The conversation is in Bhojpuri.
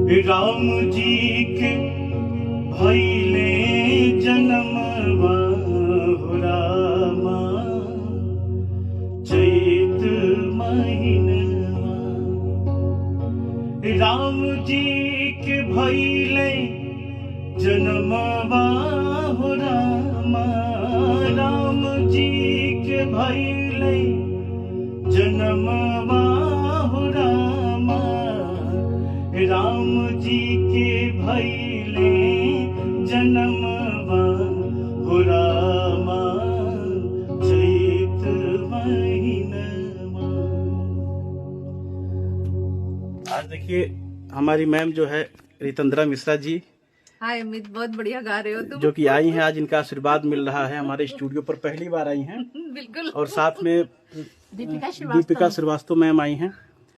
राम जी के भइले जनमवा हो रामा चैत महीनवा। राम जी के भइले जनमवा हो रामा राम जी के भइले जनमवा हो रामा राम जी के भइले जनमवा हो रामा चैत महीनवा। आज देखिए हमारी मैम जो है रितंद्रा मिश्रा जी। हाय अमित, बहुत बढ़िया गा रहे हो तुम। जो कि आई हैं, आज इनका आशीर्वाद मिल रहा है। हमारे स्टूडियो पर पहली बार आई हैं। बिल्कुल। और साथ में दीपिका श्रीवास्तव मैम आई हैं।